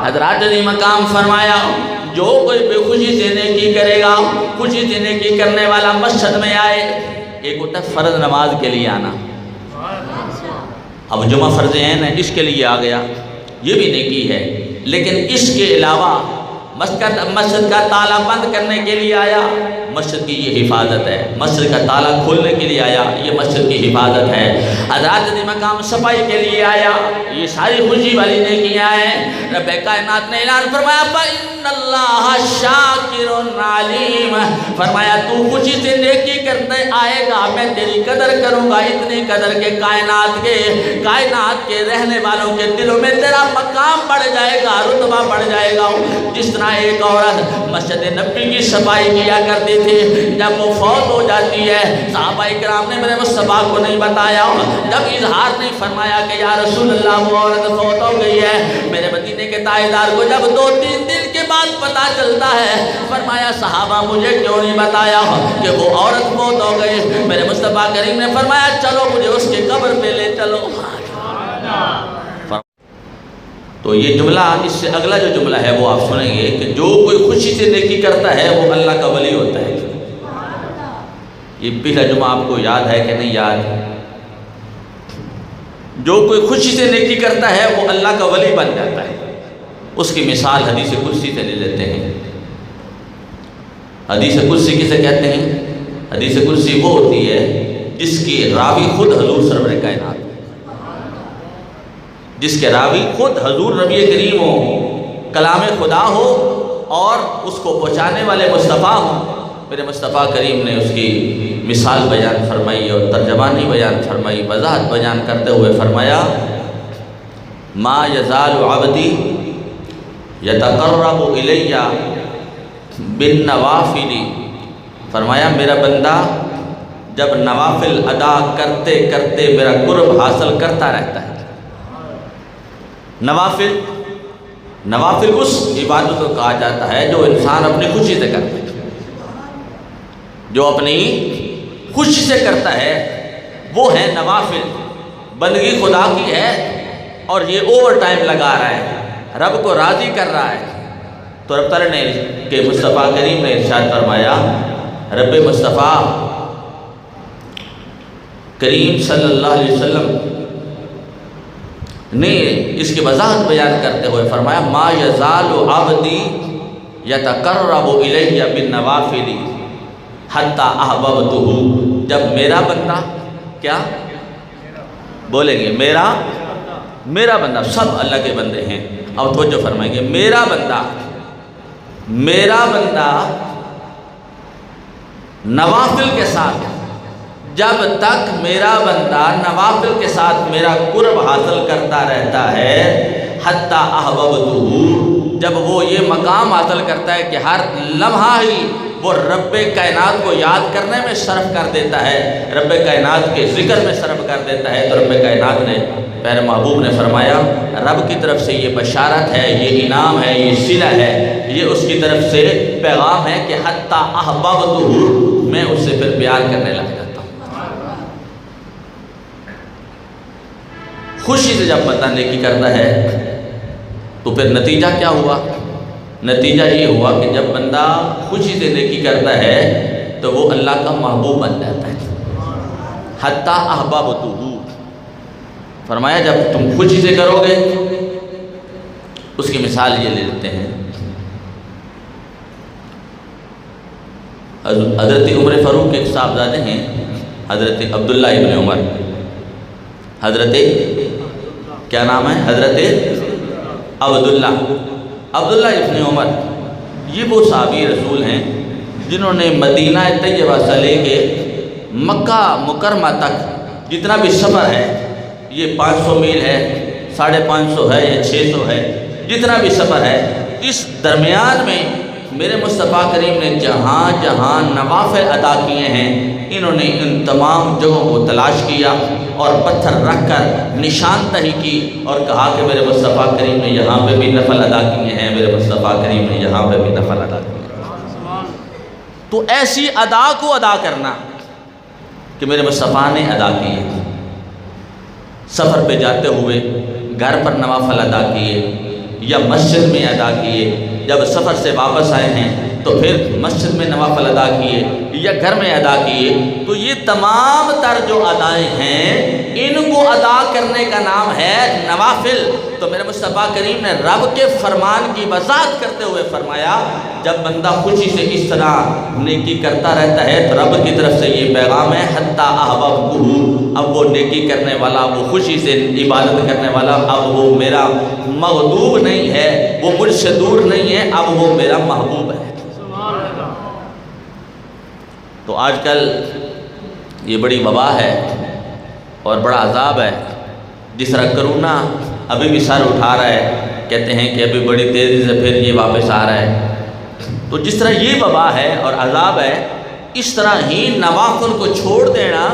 حضرات علی مقام فرمایا جو کوئی بے خوشی سے نیکی کرے گا، خوشی سے نیکی کرنے والا مسجد میں آئے، ایک ہوتا ہے فرض نماز کے لیے آنا، اب جمعہ فرض عین ہے اس کے لیے آ گیا، یہ بھی نیکی ہے، لیکن اس کے علاوہ مسجد کا تالا بند کرنے کے لیے آیا، مسجد کی یہ حفاظت ہے، مسجد کا تالا کھولنے کے لیے آیا، یہ مسجد کی حفاظت ہے، حضرات علی مقام صفائی کے لیے آیا، یہ ساری خوشی والی نیکیاں ہیں۔ رب کائنات نے اعلان فرمایا فَإِنَّ اللَّهَ شَاكِرٌ عَلِيمٌ، فرمایا تو خوشی سے نیکی کرتے آئے گا میں تیری قدر کروں گا، اتنی قدر کے کائنات کے رہنے والوں کے دلوں میں تیرا مقام بڑھ جائے گا، رتبہ بڑھ جائے گا۔ جس طرح ایک عورت مسجد نبی کی صفائی کیا کرتی تھی، جب وہ فوت ہو جاتی ہے صحابہ کرام نے میرے مصطفیٰ کو نہیں بتایا، جب اظہار نہیں فرمایا کہ یا رسول اللہ وہ عورت فوت ہو گئی ہے، میرے مدینے کے تاجدار کو جب 2-3 دن کے بعد پتہ چلتا ہے، فرمایا صحابہ مجھے کیوں نہیں بتایا کہ وہ عورت فوت ہو گئی؟ میرے مصطفیٰ کریم نے فرمایا چلو مجھے اس کے قبر پہ لے چلو۔ تو یہ جملہ، اس سے اگلا جو جملہ ہے وہ آپ سنیں گے کہ جو کوئی خوشی سے نیکی کرتا ہے وہ اللہ کا ولی ہوتا ہے۔ یہ پہلا جمعہ آپ کو یاد ہے کہ نہیں یاد؟ جو کوئی خوشی سے نیکی کرتا ہے وہ اللہ کا ولی بن جاتا ہے۔ اس کی مثال حدیث قدسی سے لے لیتے ہیں۔ حدیث قدسی کسے کہتے ہیں؟ حدیث قدسی وہ ہوتی ہے جس کی راوی خود حضور سرور کائنات، جس کے راوی خود حضور نبی کریم ہو، کلام خدا ہو اور اس کو پہنچانے والے مصطفیٰ ہوں۔ میرے مصطفیٰ کریم نے اس کی مثال بیان فرمائی اور ترجمانی بیان فرمائی، وضاحت بیان کرتے ہوئے فرمایا ما یزال عبدی یتقرب الی بالنوافل، فرمایا میرا بندہ جب نوافل ادا کرتے کرتے میرا قرب حاصل کرتا رہتا ہے۔ نوافل اس عبادت کو کہا جاتا ہے جو انسان اپنی خوشی سے کرتا ہے، جو اپنی خوشی سے کرتا ہے وہ ہے نوافل، بندگی خدا کی ہے اور یہ اوور ٹائم لگا رہا ہے، رب کو راضی کر رہا ہے۔ تو رب تعالیٰ نے کہ مصطفیٰ کریم نے ارشاد فرمایا، رب مصطفیٰ کریم صلی اللہ علیہ وسلم نے اس کی وضاحت بیان کرتے ہوئے فرمایا ما یزال عبدی یتقرب الی بالنوافل حتی احببتہ، جب میرا بندہ کیا بولیں گے؟ میرا بندہ، سب اللہ کے بندے ہیں، اب توجہ فرمائیں گے، میرا بندہ نوافل کے ساتھ، جب تک میرا بندہ نوافل کے ساتھ میرا قرب حاصل کرتا رہتا ہے، حتی احببتہ، جب وہ یہ مقام حاصل کرتا ہے کہ ہر لمحہ ہی وہ رب کائنات کو یاد کرنے میں صرف کر دیتا ہے، رب کائنات کے ذکر میں صرف کر دیتا ہے، تو رب کائنات نے، پیارے محبوب نے فرمایا رب کی طرف سے یہ بشارت ہے، یہ انعام ہے، یہ صلہ ہے، یہ اس کی طرف سے پیغام ہے کہ حتی احببتہ، میں اس سے پھر پیار کرنے لگ جاتا ہوں۔ خوشی سے جب بندہ نیکی کرتا ہے تو پھر نتیجہ کیا ہوا؟ نتیجہ یہ ہوا کہ جب بندہ خوشی سے نیکی کرتا ہے تو وہ اللہ کا محبوب بن جاتا ہے۔ حتی احببتہ، فرمایا جب تم خوشی سے کرو گے، اس کی مثال یہ لے لیتے ہیں، حضرت عمر فاروق کے صاحبزادے ہیں حضرت عبداللہ ابن عمر، حضرت کیا نام ہے؟ حضرت عبداللہ ابن عمر، یہ وہ صحابی رسول ہیں جنہوں نے مدینہ طیبہ سے لے کے مکہ مکرمہ تک جتنا بھی سفر ہے، یہ 500 میل ہے، 550 ہے یا 600 ہے، جتنا بھی سفر ہے، اس درمیان میں میرے مصطفیٰ کریم نے جہاں جہاں نوافل ادا کیے ہیں، انہوں نے ان تمام جگہوں کو تلاش کیا اور پتھر رکھ کر نشان دہی کی اور کہا کہ میرے مصطفیٰ کریم نے یہاں پہ بھی نفل ادا کیے ہیں، میرے مصطفیٰ کریم نے یہاں پہ بھی نفل ادا کیے ہیں۔ تو ایسی ادا کو ادا کرنا کہ میرے مصطفیٰ نے ادا کیے، سفر پہ جاتے ہوئے گھر پر نوافل ادا کیے، یا مسجد میں ادا کیے، جب سفر سے واپس آئے ہیں تو پھر مسجد میں نوافل ادا کیے یا گھر میں ادا کیے، تو یہ تمام تر جو ادائیں ہیں ان کو ادا کرنے کا نام ہے نوافل۔ تو میرے مصطفیٰ کریم نے رب کے فرمان کی وضاحت کرتے ہوئے فرمایا جب بندہ خوشی سے اس طرح نیکی کرتا رہتا ہے تو رب کی طرف سے یہ پیغام ہے حتی احببتہ، اب وہ نیکی کرنے والا، وہ خوشی سے عبادت کرنے والا اب وہ میرا مغضوب نہیں ہے، وہ مجھ سے دور نہیں ہے، اب وہ میرا محبوب ہے۔ تو آج کل یہ بڑی وبا ہے اور بڑا عذاب ہے، جس طرح کرونا ابھی بھی سر اٹھا رہا ہے، کہتے ہیں کہ ابھی بڑی تیزی سے پھر یہ واپس آ رہا ہے، تو جس طرح یہ وبا ہے اور عذاب ہے، اس طرح ہی نوافل کو چھوڑ دینا،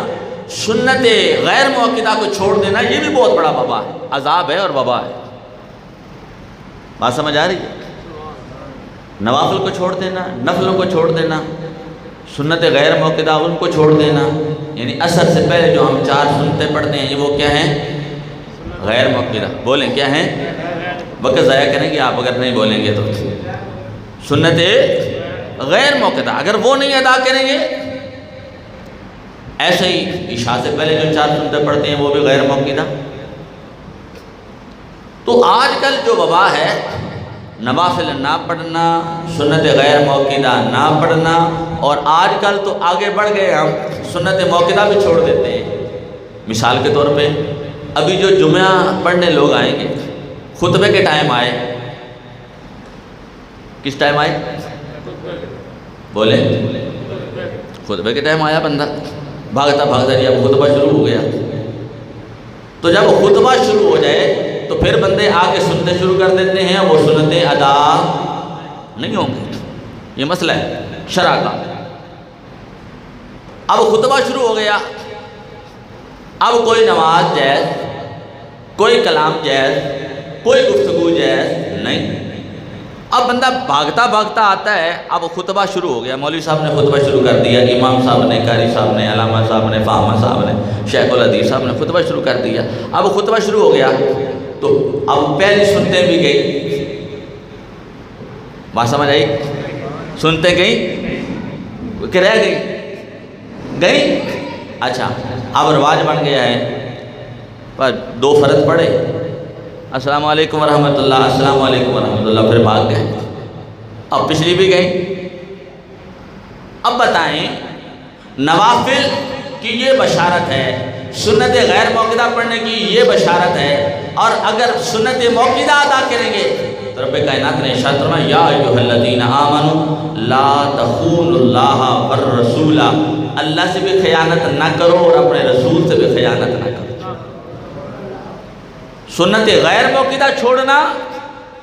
سنت غیر موقدہ کو چھوڑ دینا، یہ بھی بہت بڑا وبا ہے، عذاب ہے اور وبا ہے۔ بات سمجھ آ رہی ہے؟ نوافل کو چھوڑ دینا، نفلوں کو چھوڑ دینا، سنت غیر موقدہ ان کو چھوڑ دینا، یعنی عصر سے پہلے جو ہم 4 سنتیں پڑھتے ہیں وہ کیا ہیں؟ غیر موقدہ۔ بولیں کیا ہیں؟ وقت ضائع کریں گے آپ اگر نہیں بولیں گے تو۔ سنت غیر موقدہ اگر وہ نہیں ادا کریں گے، ایسے ہی عشاء سے پہلے جو 4 سنتیں پڑھتے ہیں وہ بھی غیر موقدہ۔ تو آج کل جو وبا ہے، نوافل نہ پڑھنا، سنت غیر موقدہ نہ پڑھنا، اور آج کل تو آگے بڑھ گئے ہم سنت موقدہ بھی چھوڑ دیتے ہیں۔ مثال کے طور پہ ابھی جو جمعہ پڑھنے لوگ آئیں گے، خطبے کے ٹائم آئے، کس ٹائم آئے؟ بولے خطبے کے ٹائم آیا بندہ، بھاگتا بھاگتا جی اب خطبہ شروع ہو گیا، تو جب خطبہ شروع ہو جائے تو پھر بندے آگے سنتے شروع کر دیتے ہیں، وہ سنتیں ادا نہیں ہوں گی۔ یہ مسئلہ ہے شرع کا۔ اب خطبہ شروع ہو گیا، اب کوئی نماز جائز، کوئی کلام جائز، کوئی گفتگو جائز نہیں۔ اب بندہ بھاگتا بھاگتا آتا ہے، اب خطبہ شروع ہو گیا، مولوی صاحب نے خطبہ شروع کر دیا، امام صاحب نے، قاری صاحب نے، علامہ صاحب نے، فاہمہ صاحب نے، شیخ الحدیث صاحب نے خطبہ شروع کر دیا۔ اب خطبہ شروع ہو گیا تو اب پہلی سنتیں بھی گئی، بات سمجھ آئی؟ سنتے گئی کہ رہ گئی؟ اچھا، اب رواج بن گیا ہے، پر 2 فرض پڑھے، السلام علیکم ورحمۃ اللہ، السلام علیکم ورحمۃ اللہ، پھر بھاگ گئے۔ اب پچھلی بھی گئی۔ اب بتائیں نوافل کی یہ بشارت ہے، سنت غیر موقدہ پڑھنے کی یہ بشارت ہے، اور اگر سنت موقدہ ادا کریں گے تو رب کائنات نے ارشاد فرمایا یا ایھا الذین آمنوا لا تخونوا اللہ والرسول، اللہ سے بھی خیانت نہ کرو اور اپنے رسول سے بھی خیانت نہ کرو۔ سنت غیر موقدہ چھوڑنا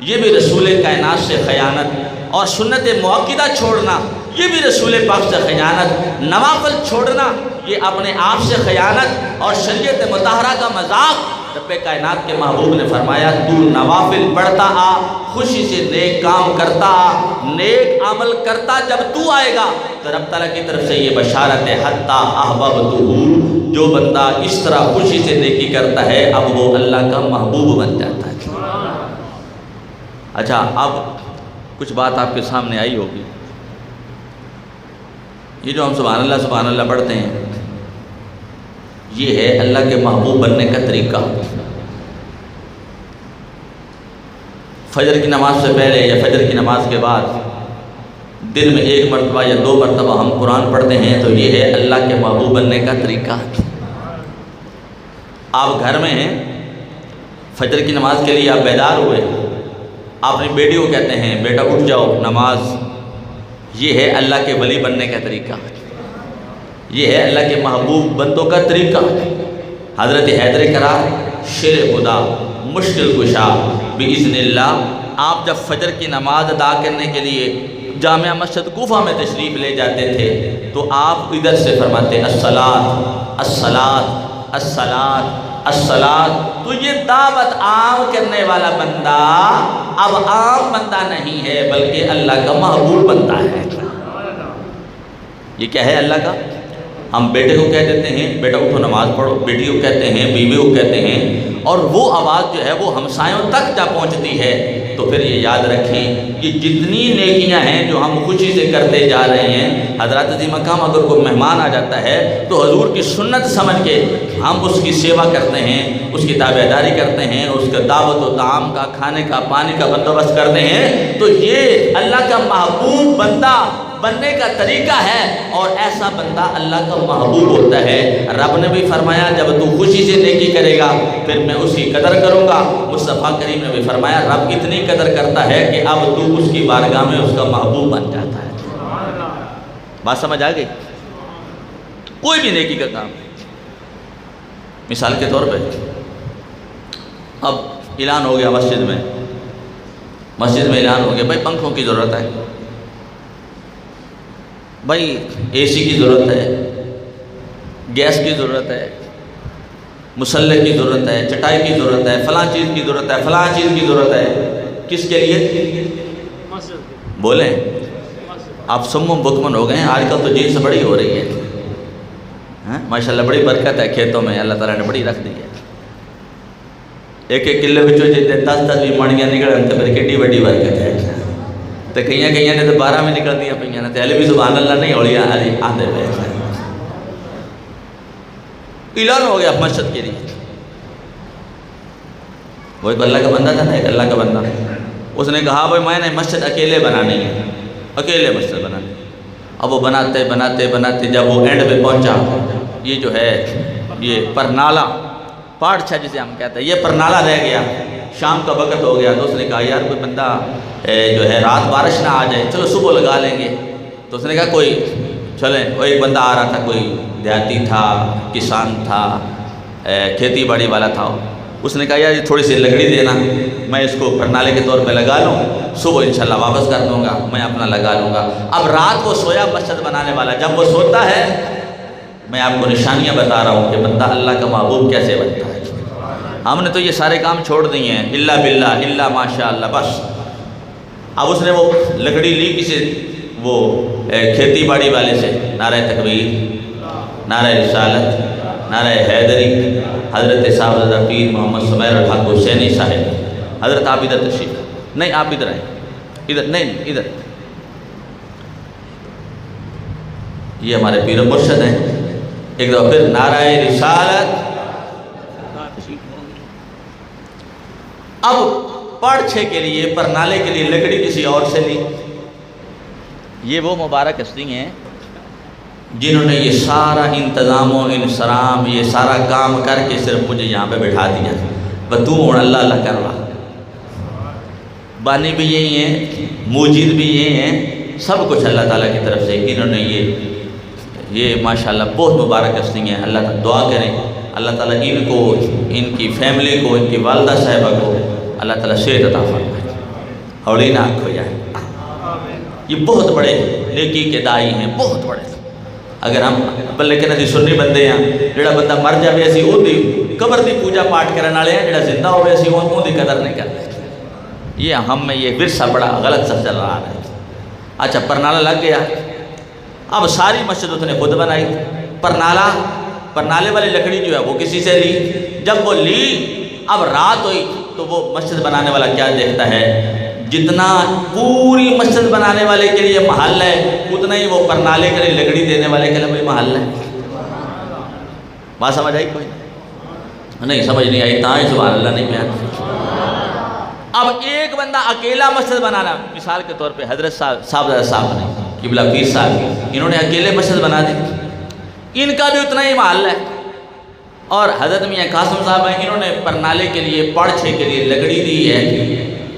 یہ بھی رسول کائنات سے خیانت، اور سنت موقدہ چھوڑنا یہ بھی رسول پاک سے خیانت، نوافل چھوڑنا یہ اپنے آپ سے خیانت اور شریعت مطہرہ کا مذاق۔ رب کائنات کے محبوب نے فرمایا تو نوافل پڑھتا آ، خوشی سے نیک کام کرتا آ، نیک عمل کرتا جب تو آئے گا تو رب تعالیٰ کی طرف سے یہ بشارت ہے حتی احببتہ، جو بندہ اس طرح خوشی سے نیکی کرتا ہے اب وہ اللہ کا محبوب بن جاتا ہے۔ اچھا، اب کچھ بات آپ کے سامنے آئی ہوگی، یہ جو ہم سبحان اللہ پڑھتے ہیں یہ ہے اللہ کے محبوب بننے کا طریقہ۔ فجر کی نماز سے پہلے یا فجر کی نماز کے بعد دن میں 1 مرتبہ یا 2 مرتبہ ہم قرآن پڑھتے ہیں، تو یہ ہے اللہ کے محبوب بننے کا طریقہ۔ آپ گھر میں ہیں، فجر کی نماز کے لیے آپ بیدار ہوئے، آپ اپنی بیٹی کو کہتے ہیں بیٹا اٹھ جاؤ نماز، یہ ہے اللہ کے ولی بننے کا طریقہ، یہ ہے اللہ کے محبوب بندوں کا طریقہ۔ حضرت حیدر کرار شیر خدا مشکل کشا باذن اللہ، آپ جب فجر کی نماز ادا کرنے کے لیے جامع مسجد کوفہ میں تشریف لے جاتے تھے تو آپ ادھر سے فرماتے الصلاۃ الصلاۃ الصلاۃ الصلاۃ۔ تو یہ دعوت عام کرنے والا بندہ اب عام بندہ نہیں ہے بلکہ اللہ کا محبوب بندہ ہے۔ یہ کیا ہے اللہ کا؟ ہم بیٹے کو کہہ دیتے ہیں بیٹا اٹھو نماز پڑھو، بیٹی کو کہتے ہیں، بیوی کو کہتے ہیں، اور وہ آواز جو ہے وہ ہمسایوں تک جا پہنچتی ہے تو پھر یہ یاد رکھیں کہ جتنی نیکیاں ہیں جو ہم خوشی سے کرتے جا رہے ہیں، حضرات عظیم مقام اگر کوئی مہمان آ جاتا ہے تو حضور کی سنت سمجھ کے ہم اس کی سیوا کرتے ہیں، اس کی تابعداری کرتے ہیں، اس کا دعوت و طعام کا، کھانے کا، پانی کا بندوبست کرتے ہیں، تو یہ اللہ کا محبوب بندہ بننے کا طریقہ ہے، اور ایسا بندہ اللہ کا محبوب ہوتا ہے۔ رب نے بھی فرمایا جب تو خوشی سے نیکی کرے گا پھر میں اس کی قدر کروں گا۔ مصطفیٰ کریم نے بھی فرمایا رب اتنی قدر کرتا ہے کہ اب تو اس کی بارگاہ میں اس کا محبوب بن جاتا ہے۔ بات سمجھ آ گئی؟ کوئی بھی نیکی کا کام، مثال کے طور پہ اب اعلان ہو گیا مسجد میں اعلان ہو گیا بھائی پنکھوں کی ضرورت ہے، بھائی اے سی کی ضرورت ہے، گیس کی ضرورت ہے، مسلح کی ضرورت ہے، چٹائی کی ضرورت ہے، فلاں چیز کی ضرورت ہے، فلاں چیز کی ضرورت ہے۔ کس کے لیے؟ بولیں، آپ سم بکمن ہو گئے ہیں، آج کل تو جنس بڑی ہو رہی ہے، ماشاءاللہ بڑی برکت ہے کھیتوں میں، اللہ تعالیٰ نے بڑی رکھ دی ہے۔ ایک ایک کلے بچوں جیتے 10 بھی مڑیاں نکلن تو پھر کیڈی بڑی برکت ہے۔ تو کئی نے تو 12 میں نکل دیا پہ نے تو بھی سبحان اللہ نہیں ہوڑی آتے پہ۔ اعلان ہو گیا مسجد کے لیے، وہ ایک اللہ کا بندہ تھا نا، ایک اللہ کا بندہ، اس نے کہا بھائی میں نے مسجد اکیلے بنانی ہے، اکیلے مسجد بنانی۔ اب وہ بناتے جب وہ اینڈ پہ پہنچا، یہ جو ہے یہ پرنالا پاٹ چھا جسے ہم کہتے ہیں، یہ پرنالا رہ گیا، شام کا وقت ہو گیا، تو اس نے کہا یار کوئی بندہ جو ہے رات بارش نہ آ جائے، چلو صبح لگا لیں گے۔ تو اس نے کہا کوئی چلیں، وہ ایک بندہ آ رہا تھا، کوئی دیہاتی تھا، کسان تھا، کھیتی باڑی والا تھا، اس نے کہا یار یہ تھوڑی سی لکڑی دینا، میں اس کو پرنالے کے طور پہ لگا لوں، صبح انشاءاللہ واپس کر دوں گا، میں اپنا لگا لوں گا۔ اب رات کو سویا مسجد بنانے والا، جب وہ سوتا ہے میں آپ کو نشانیاں بتا رہا ہوں کہ بندہ اللہ کا محبوب کیسے بنتا ہے۔ ہم نے تو یہ سارے کام چھوڑ دیے ہیں، الا باللہ، الا ماشاءاللہ، بس۔ اب اس نے وہ لکڑی لی کسی وہ کھیتی باڑی والے سے، نعرہ تکبیر، نعرہ رسالت، نعرہ حیدری، حضرت صاحب حضرت پیر محمد سمیر الحق حسینی صاحب، حضرت آپ ادھر تشریف، نہیں آپ ادھر آئیں، ادھر نہیں ادھر، یہ ہمارے پیر و مرشد ہیں۔ ایک دفعہ پھر نعرہ رسالت، اب پرچھے کے لیے، پرنالے کے لیے لکڑی کسی اور سے لی۔ یہ وہ مبارک ہستی ہیں جنہوں نے یہ سارا انتظام و انصرام، یہ سارا کام کر کے صرف مجھے یہاں پہ بٹھا دیا، تو ہوں اللہ اللہ کر رہا۔ بانی بھی یہی ہیں، موجد بھی یہی ہیں، سب کچھ اللہ تعالیٰ کی طرف سے، انہوں نے یہ ماشاءاللہ بہت مبارک ہستی ہیں۔ اللہ تعالیٰ دعا کریں اللہ تعالیٰ ان کو، ان کی فیملی کو، ان کی والدہ صاحبہ کو اللہ تعالیٰ صحت عطا فرمائے، ہوڑی نہ آنکھ ہو جائے۔ یہ بہت بڑے نیکی کے دائی ہیں، بہت بڑے۔ اگر ہم لیکن اسی سنی بندے ہیں، جڑا بندہ مر جائے اسی وہ دی قبر دی پوجا پاٹ کرنے والے ہیں، جڑا زندہ ہوئے اسی وہ دی قدر نہیں کرتے۔ یہ ہم میں یہ ورثہ بڑا غلط سا چل رہا ہے۔ اچھا پرنالا لگ گیا، اب ساری مسجد اس نے خود بنائی۔ پرنالے والی لکڑی جو ہے وہ کسی سے لی، جب وہ لی اب رات ہوئی تو وہ مسجد بنانے والا کیا دیکھتا ہے، جتنا پوری مسجد بنانے والے کے لیے محل ہے اتنا ہی وہ پرنالے کے لیے لکڑی دینے والے کے لیے بھی محل ہے۔ بات سمجھ آئی؟ کوئی نہیں سمجھ نہیں آئی، تاں ہی سبحان اللہ نہیں پیا۔ اب ایک بندہ اکیلا مسجد بنانا، مثال کے طور پہ حضرت صاحب نے قبلہ پیر صاحب، انہوں نے اکیلے مسجد بنا دی، ان کا بھی اتنا ہی محل ہے۔ اور حضرت میاں قاسم صاحب ہیں، انہوں نے پرنالے کے لیے، پرچھے کے لیے لکڑی دی ہے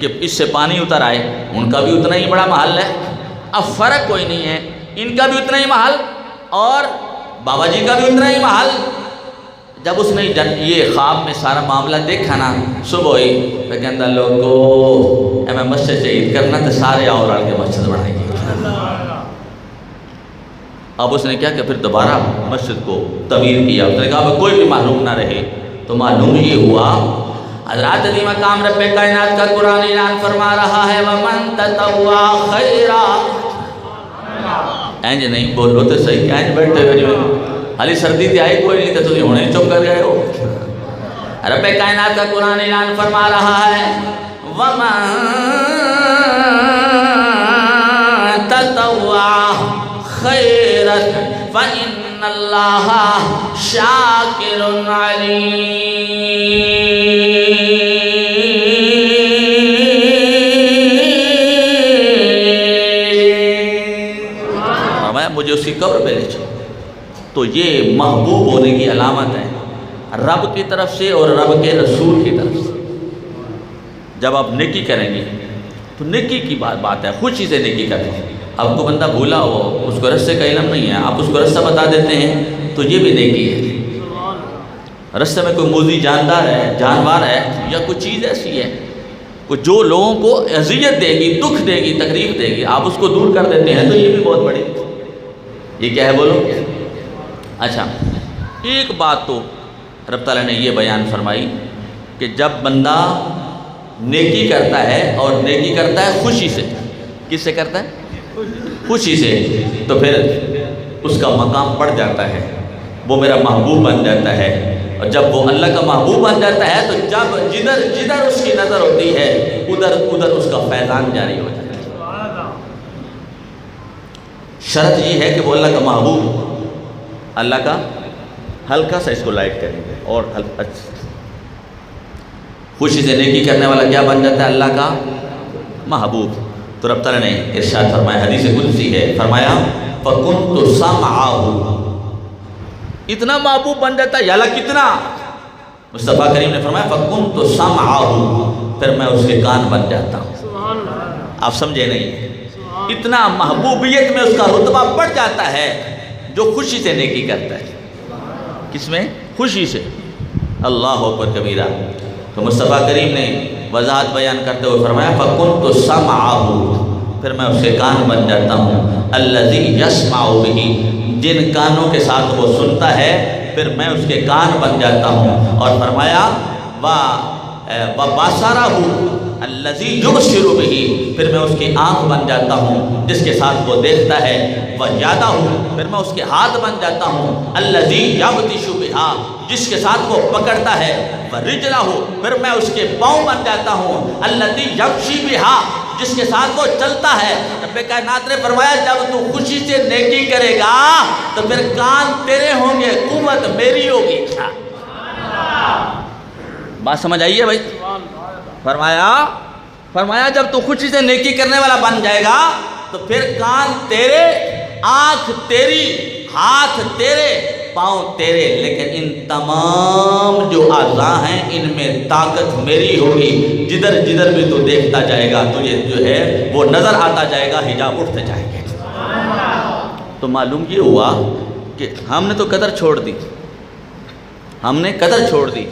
کہ اس سے پانی اتر آئے، ان کا بھی اتنا ہی بڑا محل ہے۔ اب فرق کوئی نہیں ہے، ان کا بھی اتنا ہی محل اور بابا جی کا بھی اتنا ہی محل۔ جب اس نے یہ خواب میں سارا معاملہ دیکھا نا، صبح ہوئی تو کہندہ لوگو میں مسجد شہید کرنا تو سارے آؤ رڑ کے مسجد بڑھائیں گے۔ اب اس نے کیا کہ پھر دوبارہ مسجد کو تعمیر کیا، اس نے کہا کوئی بھی معلوم نہ رہے، تو معلوم یہ ہوا حضرات عظیم مقام رب کائنات کا قرآن اعلان فرما رہا ہے وَمَن تَتَوَّا خَيْرًا۔ اینج نہیں بولو تو صحیح، اینج بیٹھے ہوئے حالی سردی تھی آئی کوئی نہیں تو ہونے چپ کر گئے ہو۔ رب کائنات کا قرآن اعلان فرما رہا ہے وَمَن تَطَوَّعَ خَيْرًا فَإِنَّ اللَّهَ شَاكِرٌ عَلِيمٌ۔ مجھے اس کی قبر پہ لے چلو۔ تو یہ محبوب ہونے کی علامت ہے رب کی طرف سے اور رب کے رسول کی طرف سے۔ جب آپ نیکی کریں گے تو نیکی کی بات ہے، خوشی سے نیکی کریں۔ آپ کو بندہ بھولا ہو، اس کو رستے کا علم نہیں ہے، آپ اس کو رستہ بتا دیتے ہیں تو یہ بھی نیکی ہے۔ رستے میں کوئی موذی جاندار ہے، جانور ہے یا کوئی چیز ایسی ہے جو لوگوں کو اذیت دے گی، دکھ دے گی، تکلیف دے گی، آپ اس کو دور کر دیتے ہیں تو یہ بھی بہت بڑی، یہ کیا ہے بولو؟ اچھا، ایک بات تو رب تعالیٰ نے یہ بیان فرمائی کہ جب بندہ نیکی کرتا ہے اور نیکی کرتا ہے خوشی سے، کس سے کرتا ہے؟ خوشی سے، تو پھر اس کا مقام بڑھ جاتا ہے، وہ میرا محبوب بن جاتا ہے۔ اور جب وہ اللہ کا محبوب بن جاتا ہے تو جب جدھر جدھر اس کی نظر ہوتی ہے ادھر ادھر اس کا فیضان جاری ہو جاتا ہے۔ شرط یہ ہے کہ وہ اللہ کا محبوب، اللہ کا ہلکا سا اس کو لائٹ کریں گے اور خوشی سے نیکی کرنے والا کیا بن جاتا ہے؟ اللہ کا محبوب۔ تو رب تعالیٰ نے ارشاد فرمایا، حدیث قدسی ہے، فرمایا فَكُنْتُ سَمْعَهُ، اتنا محبوب بن جاتا ہے، یا اللہ کتنا؟ مصطفیٰ کریم نے فرمایا فَكُنْتُ سَمْعَهُ، پھر میں اس کے کان بن جاتا ہوں۔ آپ سمجھے نہیں؟ اتنا محبوبیت میں اس کا رتبہ بڑھ جاتا ہے جو خوشی سے نیکی کرتا ہے۔ کس میں؟ خوشی سے۔ اللہ اکبر کبیرہ۔ تو مصطفیٰ کریم نے وضاحت بیان کرتے ہوئے فرمایا فَكُنْتُ سَمْعَهُ، پھر میں اس کے کان بن جاتا ہوں، الَّذِي يَسْمَعُ بِهِ، جن کانوں کے ساتھ وہ سنتا ہے پھر میں اس کے کان بن جاتا ہوں۔ اور فرمایا وَبَصَرَهُ الَّذِي يُبْصِرُ بِهِ، پھر میں اس کی آنکھ بن جاتا ہوں جس کے ساتھ وہ دیکھتا ہے، وَيَدَهُ، پھر میں اس کے ہاتھ بن جاتا ہوں، الَّذِي يَبْطِشُ بِهَا، جس کے ساتھ وہ پکڑتا ہے، وَرِجْلَهُ، پھر میں اس کے پاؤں بن جاتا ہوں، الَّذِي يَمْشِي بِهَا، جس کے ساتھ وہ چلتا ہے۔ رب کائنات نے فرمایا جب تو خوشی سے نیکی کرے گا تو پھر کان تیرے ہوں گے، قوت میری ہوگی۔ بات سمجھ آئی ہے بھائی؟ فرمایا جب تو خوشی سے نیکی کرنے والا بن جائے گا تو پھر کان تیرے، آنکھ تیری، ہاتھ تیرے، پاؤں تیرے، لیکن ان تمام جو اعضاء ہیں ان میں طاقت میری ہوگی۔ جدھر جدھر بھی تو دیکھتا جائے گا تو یہ جو ہے وہ نظر آتا جائے گا، حجاب اٹھتے جائیں گے۔ تو معلوم یہ ہوا کہ ہم نے تو قدر چھوڑ دی، ہم نے قدر چھوڑ دی۔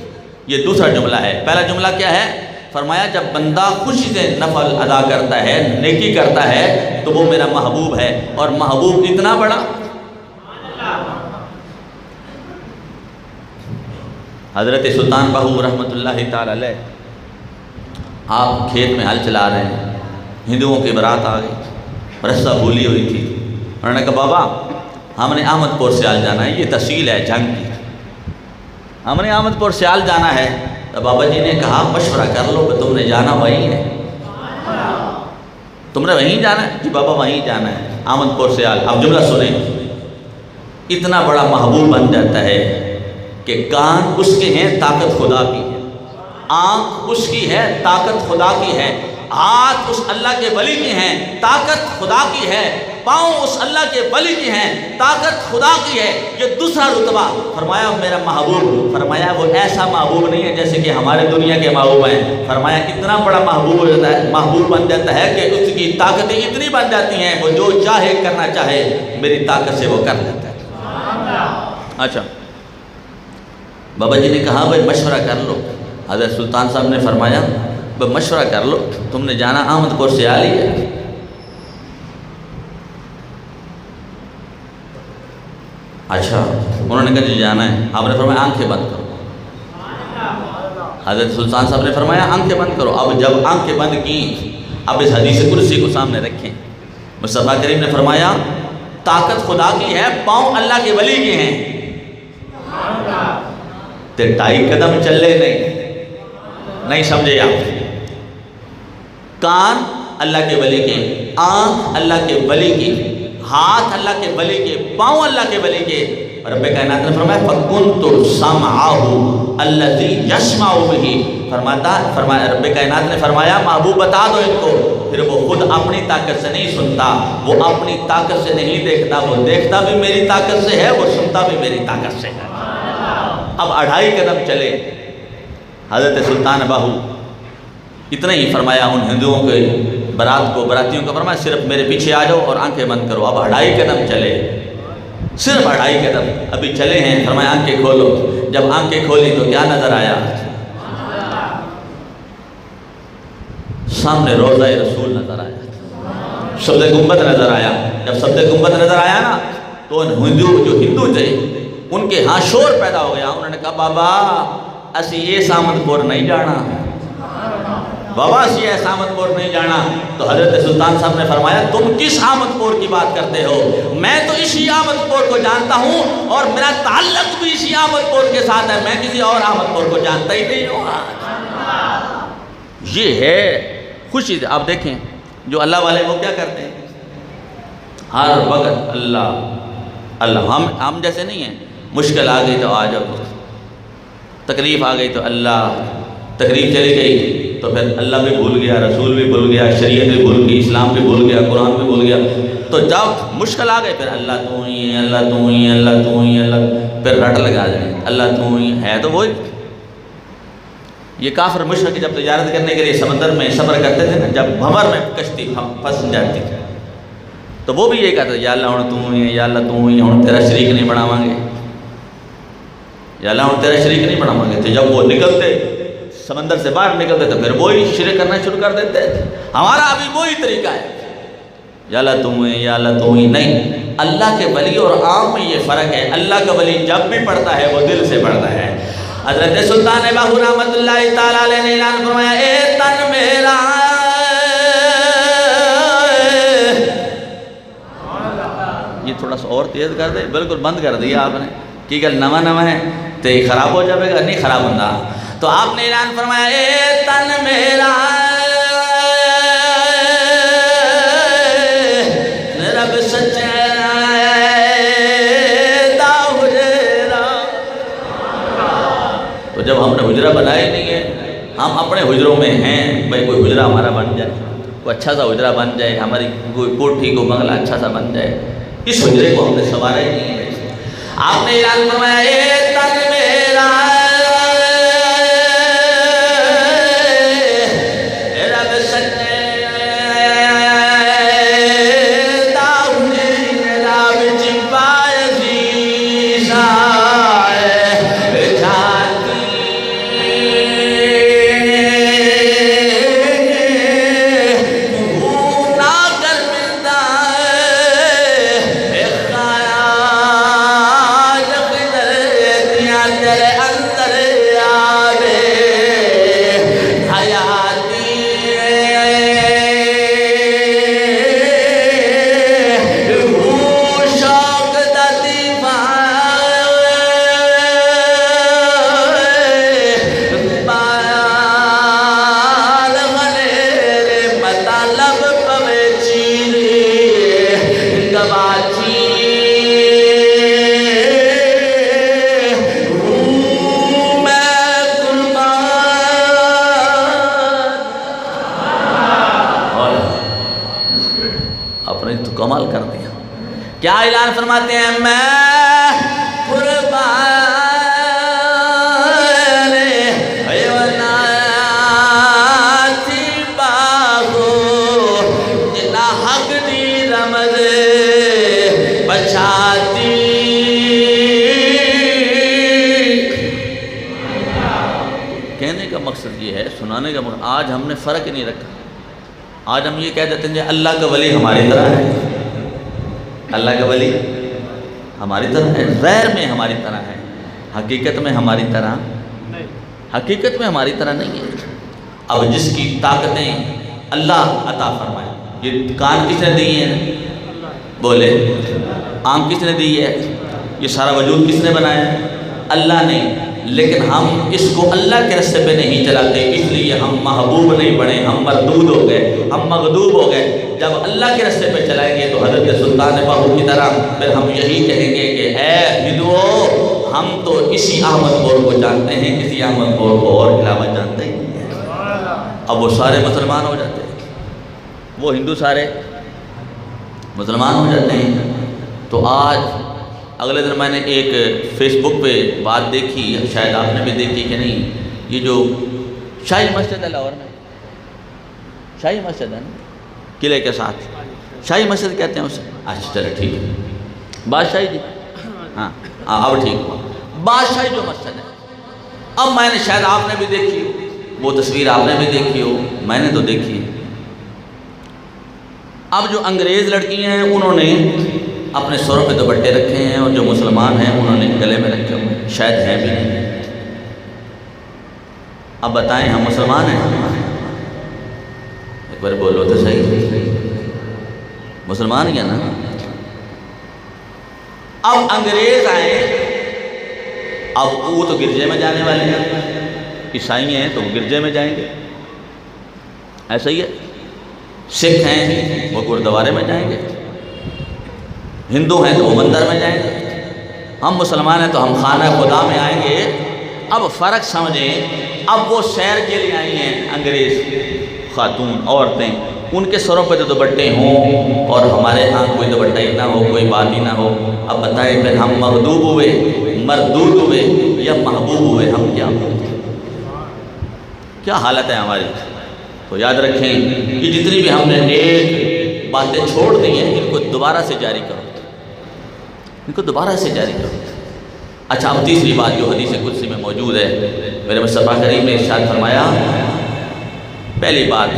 یہ دوسرا جملہ ہے۔ پہلا جملہ کیا ہے؟ فرمایا جب بندہ خوشی سے نفل ادا کرتا ہے، نیکی کرتا ہے تو وہ میرا محبوب ہے، اور محبوب اتنا بڑا۔ حضرت سلطان باہو رحمۃ اللہ تعالی علیہ، آپ کھیت میں ہل چلا رہے ہیں، ہندوؤں کی برات آ گئی، رستہ بھولی ہوئی تھی۔ انہوں نے کہا بابا ہم نے احمد پور سیال جانا ہے، یہ تحصیل ہے جنگ کی، ہم نے احمد پور سیال جانا ہے۔ تو بابا جی نے کہا مشورہ کر لو کہ تم نے جانا وہیں ہے، تم نے وہیں جانا ہے؟ جی بابا وہیں جانا ہے، احمد پور سیال۔ اب جملہ سنیں، اتنا بڑا محبوب بن جاتا ہے کہ کان اس کے ہیں، طاقت خدا کی ہے، آنکھ اس کی ہے، طاقت خدا کی ہے، ہاتھ اس اللہ کے ولی کی ہیں، طاقت خدا کی ہے، پاؤں اس اللہ کے ولی کی ہیں، طاقت خدا کی ہے۔ یہ دوسرا رتبہ۔ فرمایا میرا محبوب، فرمایا وہ ایسا محبوب نہیں ہے جیسے کہ ہمارے دنیا کے محبوب ہیں۔ فرمایا اتنا بڑا محبوب ہو جاتا ہے، محبوب بن جاتا ہے کہ اس کی طاقتیں اتنی بن جاتی ہیں وہ جو چاہے کرنا چاہے میری طاقت سے وہ کر لیتا ہے۔ اچھا بابا جی نے کہا بھائی مشورہ کر لو۔ حضرت سلطان صاحب نے فرمایا بھائی مشورہ کر لو، تم نے جانا احمد پور سے آ لی ہے۔ اچھا انہوں نے کہا جی جانا ہے۔ آپ نے فرمایا آنکھیں بند کرو۔ حضرت سلطان صاحب نے فرمایا آنکھیں بند کرو۔ اب جب آنکھیں بند کی، اب اس حدیث قدسی کو سامنے رکھیں۔ مصطفیٰ کریم نے فرمایا طاقت خدا کی ہے، پاؤں اللہ کے ولی کے ہیں، تے 2.5 قدم چلے نہیں سمجھے آپ؟ کان اللہ کے ولی کے، آنکھ اللہ کے ولی کی، ہاتھ اللہ کے ولی کے، پاؤں اللہ کے ولی کے۔ رب کائنات نے فرمایا فَكُنْتُ سَمْعَهُ الَّذِي يَسْمَعُ بِهِ، فرمایا رب کائنات نے فرمایا محبوب بتا دو ان کو، پھر وہ خود اپنی طاقت سے نہیں سنتا، وہ اپنی طاقت سے نہیں دیکھتا، وہ دیکھتا بھی میری طاقت سے ہے، وہ سنتا بھی میری طاقت سے ہے۔ اب 2.5 قدم چلے حضرت سلطان باہو، اتنا ہی فرمایا ان ہندوؤں کے براتیوں کو فرمایا صرف میرے پیچھے آ جاؤ اور آنکھیں بند کرو۔ اب 2.5 قدم چلے، صرف 2.5 قدم ابھی چلے ہیں، فرمایا آنکھیں کھولو۔ جب آنکھیں کھولی تو کیا نظر آیا؟ سامنے روضہ رسول نظر آیا، سبز گنبد نظر آیا۔ جب سبز گنبد نظر آیا نا تو جو ہندو تھے ان کے ہاں شور پیدا ہو گیا۔ انہوں نے کہا بابا اسی یہ سامت پور نہیں جانا، بابا اسی یہ سامت پور نہیں جانا۔ تو حضرت سلطان صاحب نے فرمایا تم کس آمد پور کی بات کرتے ہو؟ میں تو اسی آمد پور کو جانتا ہوں اور میرا تعلق بھی اسی آمد پور کے ساتھ ہے، میں کسی اور آمد پور کو جانتا ہی نہیں ہوں۔ یہ ہے خوشی۔ آپ دیکھیں جو اللہ والے وہ کیا کرتے ہیں، ہر وقت اللہ اللہ۔ ہم جیسے نہیں ہیں، مشکل آ گئی تو آ جاؤ، تکلیف آ گئی تو اللہ، تکلیف چلی گئی تو پھر اللہ بھی بھول گیا، رسول بھی بھول گیا، شریعت بھی بھول گئی، اسلام بھی بھول گیا، قرآن بھی بھول گیا۔ تو جب مشکل آ گئی پھر اللہ تو ہی ہے، اللہ تو ہی ہے، اللہ تو ہی ہے، اللہ، پھر رٹ لگا جائیں اللہ تو ہی ہے تو وہی۔ یہ کافر مشرک جب تجارت کرنے کے لیے سمندر میں سفر کرتے تھے نا، جب بھنور میں کشتی پھنس جاتی تھی تو وہ بھی یہ کہتے یا اللہ ہوں تو ہی ہے، یا اللہ تو ہی ہوں تیرا شریک نہیں بناواں گے، یا اللہ ہوں تیرا شریک نہیں بناواں گے۔ تو جب وہ نکلتے سمندر سے باہر نکلتے تو پھر وہی شرک کرنا شروع کر دیتے۔ ہمارا ابھی وہی طریقہ ہے، یا اللہ تو ہی، یا اللہ تو ہی نہیں۔ اللہ کے ولی اور عام میں یہ فرق ہے، اللہ کا ولی جب بھی پڑھتا ہے وہ دل سے پڑھتا ہے۔ حضرت سلطان باہو رحمت اللہ تعالیٰ علیہ نے اعلان فرمایا اے تن میرا، یہ تھوڑا سا اور تیز کر دے، بالکل بند کر دیا آپ نے، کی گل نواں ہے تو یہ خراب ہو جائے گا، نہیں خراب ہوتا۔ تو آپ نے اعلان فرمایا اے تن میرا رب سچے جب ہم نے حجرہ بنایا نہیں ہے، ہم اپنے حجروں میں ہیں، بھائی کوئی حجرہ ہمارا بن جائے، کوئی اچھا سا حجرہ بن جائے، ہماری کوئی کوٹھی کو بنگلہ اچھا سا بن جائے، اس حجرے کو ہم نے سنوارا ہی نہیں ہے۔ آپ نے اعلان فرمایا اے تن میرا رب سچے کمال کر دیا۔ کیا اعلان فرماتے ہیں میں قربان حیواناتی باغو جنا حق دی رمض بچاتی۔ کہنے کا مقصد یہ ہے، سنانے کا مقصد، آج ہم نے فرق نہیں رکھا۔ آج ہم یہ کہہ دیتے ہیں اللہ کا ولی ہماری طرح ہے، اللہ کا ولی ہماری طرح ہے، ظاہر میں ہماری طرح ہے، حقیقت میں ہماری طرح نہیں ہے۔ اب جس کی طاقتیں اللہ عطا فرمائے، یہ کان کس نے دی ہیں؟ بولے۔ آنکھ کس نے دی ہے؟ یہ سارا وجود کس نے بنایا ہے؟ اللہ نے۔ لیکن ہم اس کو اللہ کے راستے پہ نہیں چلاتے، اس لیے ہم محبوب نہیں بنے، ہم مردود ہو گئے، ہم مغضوب ہو گئے۔ جب اللہ کے راستے پہ چلائیں گے تو حضرت سلطان باہو کی طرح پھر ہم یہی کہیں گے کہ اے ہندوؤں، ہم تو اسی احمد گور کو جانتے ہیں، کسی احمد گور کو اور علاوہ جانتے ہیں۔ اب وہ سارے مسلمان ہو جاتے ہیں، وہ ہندو سارے مسلمان ہو جاتے ہیں۔ تو آج اگلے دن میں نے ایک فیس بک پہ بات دیکھی، شاید آپ نے بھی دیکھی کہ نہیں، یہ جو شاہی مسجد ہے لاہور میں، شاہی مسجد ہے نا قلعے کے ساتھ، شاہی مسجد کہتے ہیں اسے، اچھا چلے ٹھیک ہے، بادشاہی جی، ہاں اب ٹھیک ہوا، بادشاہی جو مسجد ہے۔ اب میں نے، شاید آپ نے بھی دیکھی ہو وہ تصویر، آپ نے بھی دیکھی ہو، میں نے تو دیکھی ہے۔ اب جو انگریز لڑکیاں ہیں انہوں نے اپنے سروں پہ دوپٹے رکھے ہیں، اور جو مسلمان ہیں انہوں نے گلے میں رکھے ہوئے ہیں، شاید ہیں بھی نہیں۔ اب بتائیں ہم مسلمان ہیں؟ ایک بار بولو تو صحیح، مسلمان ہی ہے نا؟ اب انگریز آئے، اب وہ تو گرجے میں جانے والے ہیں، عیسائی ہیں تو وہ گرجے میں جائیں گے، ایسا ہی ہے۔ سکھ ہیں وہ گردوارے میں جائیں گے، ہندو ہیں تو وہ مندر میں جائیں گے، ہم مسلمان ہیں تو ہم خانہ خدا میں آئیں گے۔ اب فرق سمجھیں، اب وہ سیر کے لیے آئی ہیں انگریز خاتون عورتیں، ان کے سروں پہ تو دوپٹے ہوں اور ہمارے ہاں کوئی دوپٹہ ہی نہ ہو، کوئی بات ہی نہ ہو۔ اب بتائیں پھر ہم مغضوب ہوئے، مردود ہوئے یا محبوب ہوئے؟ ہم کیا حالت ہے ہماری؟ تو یاد رکھیں کہ جتنی بھی ہم نے نیک باتیں چھوڑ دی ہیں، ان کو دوبارہ سے جاری کرو، ان کو دوبارہ سے جاری کرو۔ اچھا، اب تیسری بات جو حدیث قدسی میں موجود ہے، میرے مصطفیٰ کریم نے ارشاد فرمایا، پہلی بات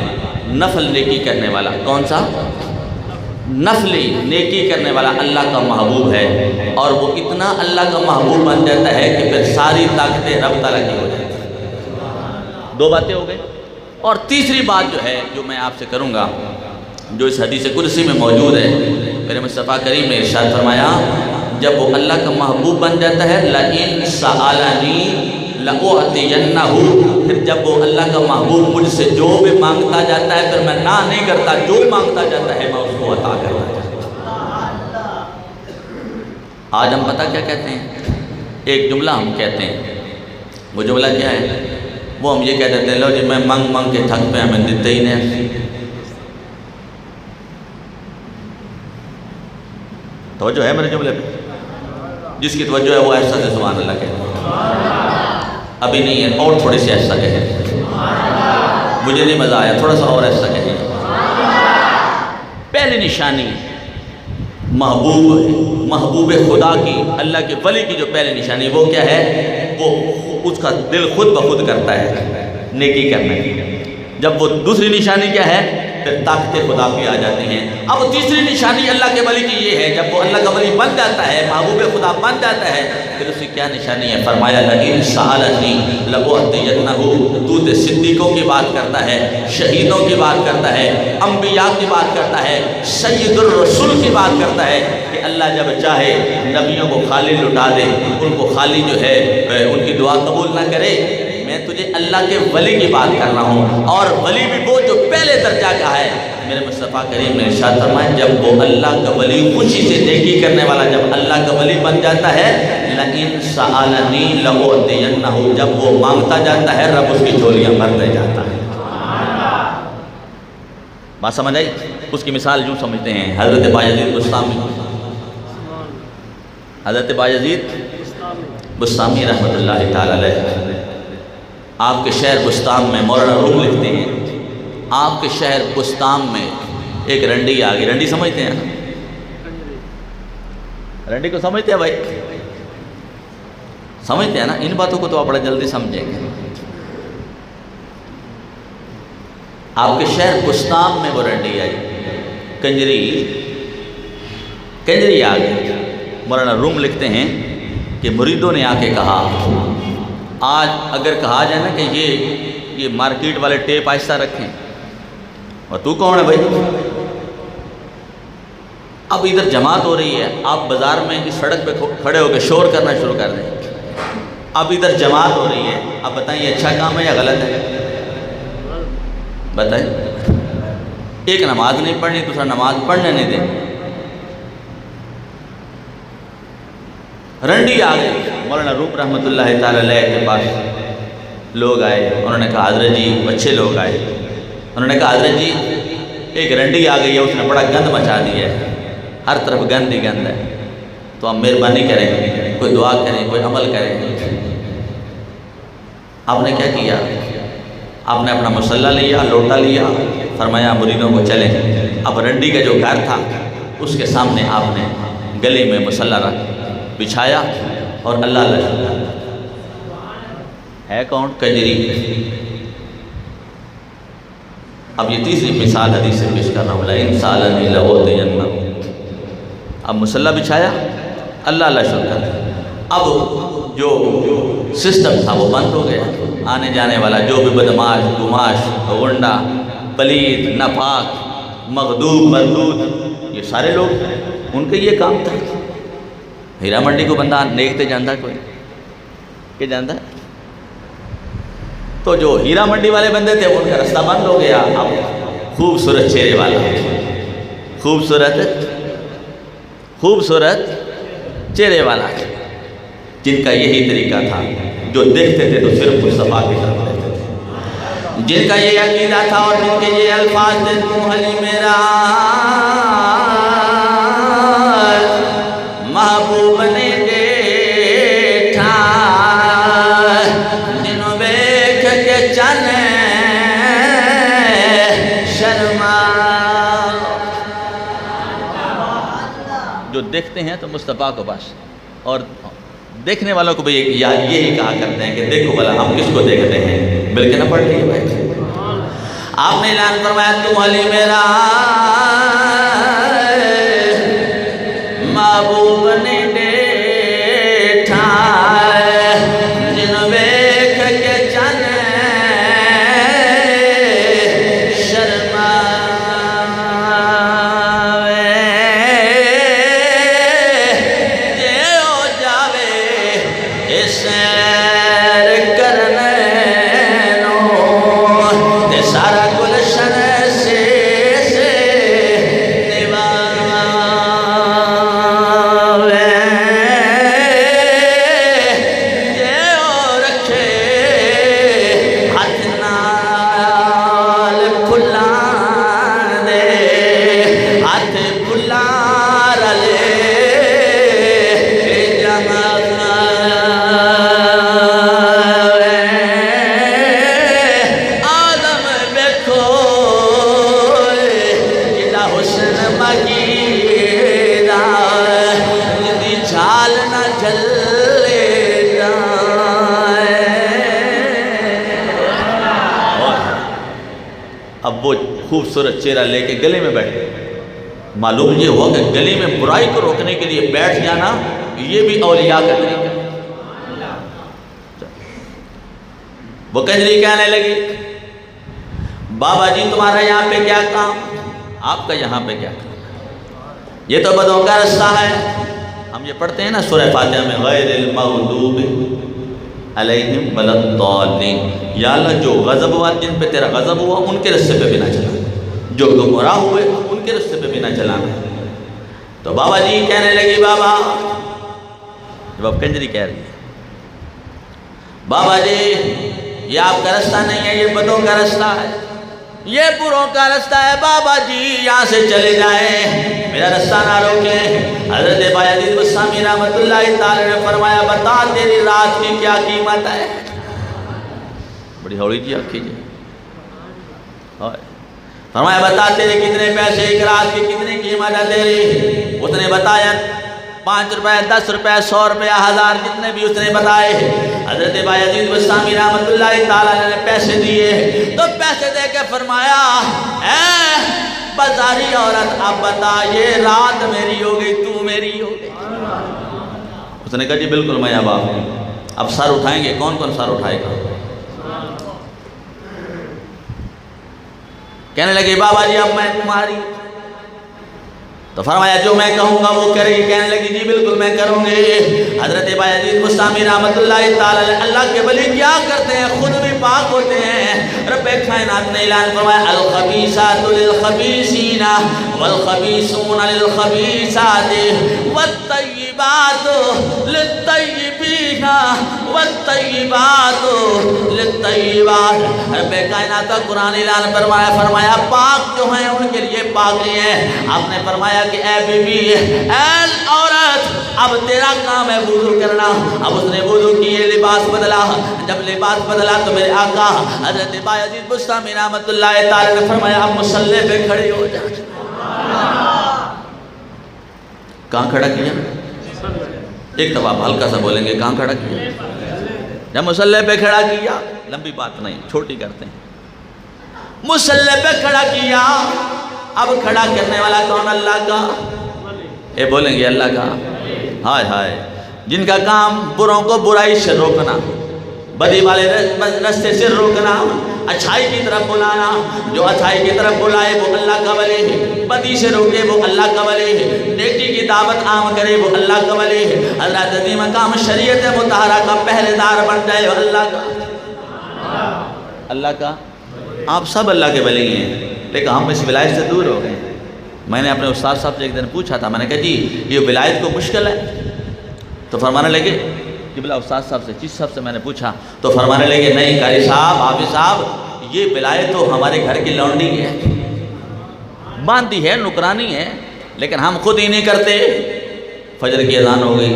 نفل نیکی کرنے والا، کون سا؟ نفلی نیکی کرنے والا اللہ کا محبوب ہے، اور وہ اتنا اللہ کا محبوب بن جاتا ہے کہ پھر ساری طاقتیں رب تعالیٰ کی ہو جاتی ہیں۔ دو باتیں ہو گئی۔ اور تیسری بات جو ہے جو میں آپ سے کروں گا، جو اس حدیث قدسی میں موجود ہے، میرے مصطفیٰ کریم نے ارشاد فرمایا، جب وہ اللہ کا محبوب بن جاتا ہے، لَإِن سَأَلَنِي لَأُعْطِيَنَّهُ، پھر جب وہ اللہ کا محبوب مجھ سے جو بھی مانگتا جاتا ہے، پھر میں نہ نہیں کرتا، جو مانگتا جاتا ہے میں اس کو عطا کرتا جاتا ہوں۔ آج ہم پتہ کیا کہتے ہیں؟ ایک جملہ ہم کہتے ہیں، وہ جملہ کیا ہے؟ وہ ہم یہ کہہ دیتے ہیں، لو جی میں منگ کے تھک پہ ہمیں دیتے ہی نہیں۔ توجہ ہے میرے جملے پہ؟ جس کی توجہ ہے وہ ایسا سے سبحان اللہ کہتے ہیں۔ ابھی نہیں ہے، اور تھوڑی سی ایسا کہیں، مجھے نہیں مزہ آیا، تھوڑا سا اور ایسا کہیں۔ پہلی نشانی محبوب خدا کی، اللہ کے ولی کی جو پہلی نشانی وہ کیا ہے؟ وہ اس کا دل خود بخود کرتا ہے نیکی کرنے کی۔ جب وہ دوسری نشانی کیا ہے؟ پھر طاقت خدا پہ آ جاتی ہیں۔ اب تیسری نشانی اللہ کے ولی کی یہ ہے، جب وہ اللہ کا ولی بن جاتا ہے، محبوب خدا بن جاتا ہے، پھر اس کی کیا نشانی ہے؟ فرمایا لَإِن سَأَلَنِي لَأُعْطِيَنَّهُ۔ تو صدیقوں کی بات کرتا ہے، شہیدوں کی بات کرتا ہے، انبیاء کی بات کرتا ہے، سید الرسول کی بات کرتا ہے کہ اللہ جب چاہے نبیوں کو خالی لٹا دے، ان کو خالی جو ہے ان کی دعا قبول نہ کرے۔ میں تجھے اللہ کے ولی کی بات کر رہا ہوں، اور ولی بھی وہ جو پہلے درجہ کا ہے۔ میرے مصطفیٰ کریم نے ارشاد فرمایا، جب وہ اللہ کا ولی خوشی سے نیکی کرنے والا جب اللہ کا ولی بن جاتا ہے، لَإِن سَأَلَنِي لَأُعْطِيَنَّهُ، جب وہ مانگتا جاتا ہے رب اس کی جھولیاں بھرتے جاتا ہے۔ بات سمجھ آئی؟ اس کی مثال یوں سمجھتے ہیں، حضرت بایزید بستامی، حضرت بایزید بستامی رحمۃ اللہ تعالی علیہ، آپ کے شہر بستام میں مولانا روم لکھتے ہیں، آپ کے شہر بستام میں ایک رنڈی آ گئی۔ رنڈی سمجھتے ہیں نا؟ رنڈی کو سمجھتے ہیں بھائی؟ سمجھتے ہیں نا؟ ان باتوں کو تو آپ بڑا جلدی سمجھیں گے۔ آپ کے شہر بستام میں وہ رنڈی آئی، کنجری آ گئی۔ مولانا روم لکھتے ہیں کہ مریدوں نے آ کے کہا، آج اگر کہا جائے نا کہ یہ مارکیٹ والے ٹیپ آہستہ رکھیں، اور تو کون ہے بھائی؟ اب ادھر جماعت ہو رہی ہے، آپ بازار میں اس سڑک پہ کھڑے ہو کے شور کرنا شروع کر دیں، اب ادھر جماعت ہو رہی ہے، اب بتائیں یہ اچھا کام ہے یا غلط ہے؟ بتائیں، ایک نماز نہیں پڑھنی، دوسرا نماز پڑھنے نہیں دیں۔ رنڈی آ گئی، مولانا روم رحمۃ اللہ تعالی علیہ کے پاس لوگ آئے، انہوں نے کہا حضرت جی، اچھے لوگ آئے، انہوں نے کہا حضرت جی ایک رنڈی آ گئی ہے، اس نے بڑا گند مچا دیا ہے، ہر طرف گند ہی گند ہے، تو آپ مہربانی کریں، کوئی دعا کریں، کوئی عمل کریں۔ آپ نے کیا کیا؟ آپ نے اپنا مسلح لیا، لوٹا لیا، فرمایا مریدوں کو چلیں۔ اب رنڈی کا جو گھر تھا اس کے سامنے آپ نے گلے میں مسلح رکھ بچھایا اور اللہ اللہ ہے کون؟ کنجری۔ اب یہ تیسری مثال حدیث سے پیش کر رہا ہوں، لَئِن سَأَلَنِي لَأُعْطِيَنَّهُ۔ اب مسلح بچھایا، اللہ اللہ شروع کر دیا۔ اب جو سسٹم تھا وہ بند ہو گیا، آنے جانے والا جو بھی بدماش، گماش، غنڈہ، پلید، ناپاک، مغدوب، مردود، یہ سارے لوگ ان کے یہ کام تھا۔ ہیرا منڈی کو بندہ دیکھتے جانتا کوئی کہ جانتا ہے؟ تو جو ہیرا منڈی والے بندے تھے ان کا رستہ بند ہو گیا۔ اب خوبصورت چہرے والا، خوبصورت چہرے والا، جن کا یہی طریقہ تھا، جو دیکھتے تھے تو صرف مصطفیٰ کی طرف دیکھتے تھے، جن کا یہ عقیدہ تھا اور جن کے یہ الفاظ تھے، تم علی میرا محبوب نے دیکھا، جنوں بیکھ کے چانے شرما۔ جو دیکھتے ہیں تو مصطفیٰ کو بس، اور دیکھنے والوں کو بھی یہی کہا کرتے ہیں کہ دیکھو بھلا ہم کس کو دیکھتے ہیں، بلکہ نہ پڑھ لیے بھائی۔ آپ نے اعلان فرمایا تم علی میرا محبوب نے دیکھا، جن ویکھ کے چانے شرما۔ اب وہ خوبصورت چہرہ لے کے گلے میں بیٹھے۔ معلوم یہ ہوا کہ گلے میں برائی کو روکنے کے لیے بیٹھ جانا یہ بھی اولیاء کا طریقہ ہے۔ وہ کنجری کہنے لگی بابا جی تمہارا یہاں پہ کیا کام، آپ کا یہاں پہ کیا کام، یہ تو بدوں کا رستہ ہے۔ ہم یہ پڑھتے ہیں نا سورہ فاتحہ میں غیر المغضوب علیہم ولا الضالین، یا اللہ جو غضب ہوا، جن پہ تیرا غضب ہوا ان کے رستے پہ بھی نہ چلا، جو گمراہ ہوئے ان کے رستے پہ بھی نہ چلا۔ تو بابا جی کہنے لگی بابا، جب اب کنجری کہہ رہی ہے بابا جی یہ آپ کا رستہ نہیں ہے، یہ بدوں کا رستہ ہے، یہ بروں کا رستہ ہے، بابا جی یہاں سے چلے جائیں، میرا رستہ نہ روکیں۔ حضرت بایزید بستامی رحمۃ اللہ تعالی نے فرمایا بتا تیری رات کی کیا قیمت ہے؟ بڑی ہوڑی جی آپ کیجئے، فرمایا بتا تیرے کتنے پیسے، ایک رات کی کتنی قیمت ہے تیری؟ اس نے بتایا 5 روپے، 10 روپے، 100 روپے، 1000، جتنے بھی اس نے بتائے۔ حضرت بایزید بستامی رحمۃ اللہ تعالیٰ نے پیسے دیے تو پیسے دے کے فرمایا اے بازاری عورت اب بتا یہ رات میری ہو گئی تو میری ہو گئی؟ اس نے کہا جی بالکل میں اب آپ ہوں۔ اب سر اٹھائیں گے، کون کون سر اٹھائے گا؟ کہنے لگے بابا جی اب میں تمہاری، تو فرمایا جو میں کہوں گا وہ کرے گی. کہنے لگی جی بالکل میں کروں گی. حضرت بایزید بستامی رحمۃ اللہ تعالی اللہ کے ولی کیا کرتے ہیں؟ خود بھی پاک ہوتے ہیں. رب کائنات نے اعلان فرمایا الخبیثات للخبیثین والخبیثون للخبیثات والطیبات للطیبین والطیبات للطیبات. رب کائنات کا قرآن اعلان فرمایا پاک جو ہیں ان کے لیے پاک ہی ہیں. آپ نے فرمایا کہ اے بی بی اے عورت اب تیرا کام ہے وضو کرنا. اب اس نے وضو کیے لباس بدلا. جب لباس بدلا تو میرے آقا حضرت بایزید بستامی رحمۃ اللہ تعالی نے فرمایا اب مصلی پہ کھڑی ہو جا. کہاں کھڑا کیا؟ ایک دفعہ آپ ہلکا سا بولیں گے کہاں کھڑا کیا؟ جب مصلی پہ کھڑا کیا. لمبی بات نہیں چھوٹی کرتے ہیں. مصلی پہ کھڑا کیا. اب کھڑا کرنے والا کون؟ اللہ کا. اے بولیں گے اللہ کا. ہائے ہائے جن کا کام بروں کو برائی سے روکنا, بدی والے رستے سے روکنا, اچھائی کی طرف بلانا. جو اچھائی کی طرف بلائے وہ اللہ کا ولی ہے. بدی سے روکے وہ اللہ کا ولی ہے. نیکی کی دعوت عام کرے وہ اللہ کا ولی ہے. حضرت عظیم مقام شریعت مطہرہ کا پہرے دار بن جائے وہ اللہ کا. اللہ کا. آپ سب اللہ کے ولی ہیں لیکن ہم اس ولایت سے دور ہو گئے. میں نے اپنے استاد صاحب سے ایک دن پوچھا تھا. میں نے کہا جی یہ ولایت کو مشکل ہے؟ تو فرمانے لگے کہ بلا استاد صاحب سے چیز صاحب سے میں نے پوچھا تو فرمانے لگے نہیں قاری صاحب حافظ صاحب یہ ولایت تو ہمارے گھر کی لونڈی ہے, باندھی ہے, نکرانی ہے, لیکن ہم خود ہی نہیں کرتے. فجر کی اذان ہو گئی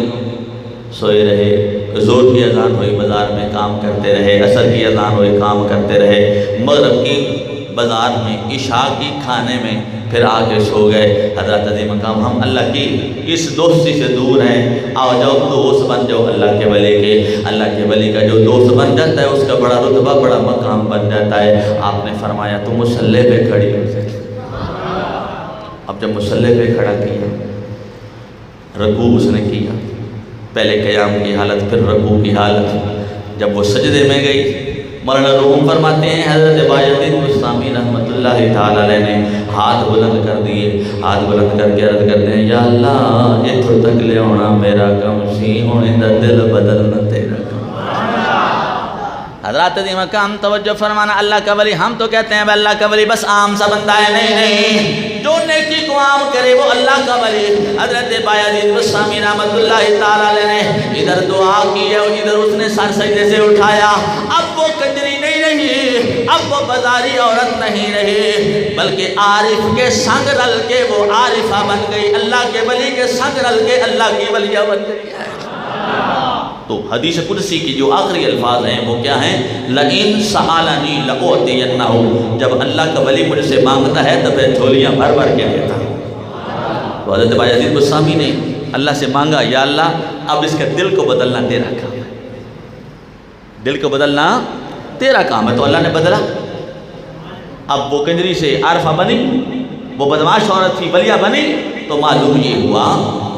سوئے رہے, زور کی اذان ہوئی بازار میں کام کرتے رہے, عصر کی اذان ہوئی کام کرتے رہے, مغرب کی بازار میں, عشاء کی کھانے میں, پھر آگے سو گئے. حضرت عظیم مقام ہم اللہ کی اس دوستی سے دور ہیں. آؤ جاؤ دوست بن جاؤ اللہ کے ولی کے. اللہ کے ولی کا جو دوست بن جاتا ہے اس کا بڑا رتبہ بڑا مقام بن جاتا ہے. آپ نے فرمایا تم مصلی پہ کھڑی ہو جائے. اب جب مصلی پہ کھڑا کیا, رکوع اس نے کیا, پہلے قیام کی حالت پھر رکوع کی حالت. جب وہ سجدے میں گئی مولانا روم فرماتے ہیں حضرت بایزید بستامی رحمۃ اللہ تعالی علیہ نے ہاتھ بلند کر دیے. ہاتھ بلند کر کے عرض کرتے ہیں یا اللہ اتھوں تک لے آنا میرا کم سی, ہونے دا دل بدلنا تیرا کم. حضرات عظیم مقام توجہ فرمانا. اللہ کا ولی ہم تو کہتے ہیں اللہ کا ولی بس عام سا بندہ ہے. نہیں نہیں, جو نیکی کو عام کرے وہ اللہ کا ولی. حضرت بایزید بستامی رحمۃ اللہ تعالی علیہ نے ادھر دعا کی ہے اور ادھر اس نے سر سجدے سے اٹھایا. اب وہ کنجری نہیں رہی, اب وہ بازاری عورت نہیں رہی, بلکہ عارف کے سنگ رل کے وہ عارفہ بن گئی. اللہ کے ولی کے سنگ رل کے اللہ کی ولیہ بن گئی ہے. تو حدیث قدسی کی جو آخری الفاظ ہیں وہ کیا ہیں؟ لَإِن سَأَلَنِي لَأُعْطِيَنَّهُ. جب اللہ کا ولی مجھ سے مانگتا ہے تو پھر جھولیاں بھر بھر کے دیتا ہوں. تو حضرت بایزید بستامی نے اللہ سے مانگا یا اللہ اب اس کے دل کو بدلنا تیرا کام ہے. دل کو بدلنا تیرا کام ہے. تو اللہ نے بدلا. اب وہ کنجری سے عارفہ بنی, وہ بدماش عورت تھی ولیہ بنی. تو معلوم یہ ہوا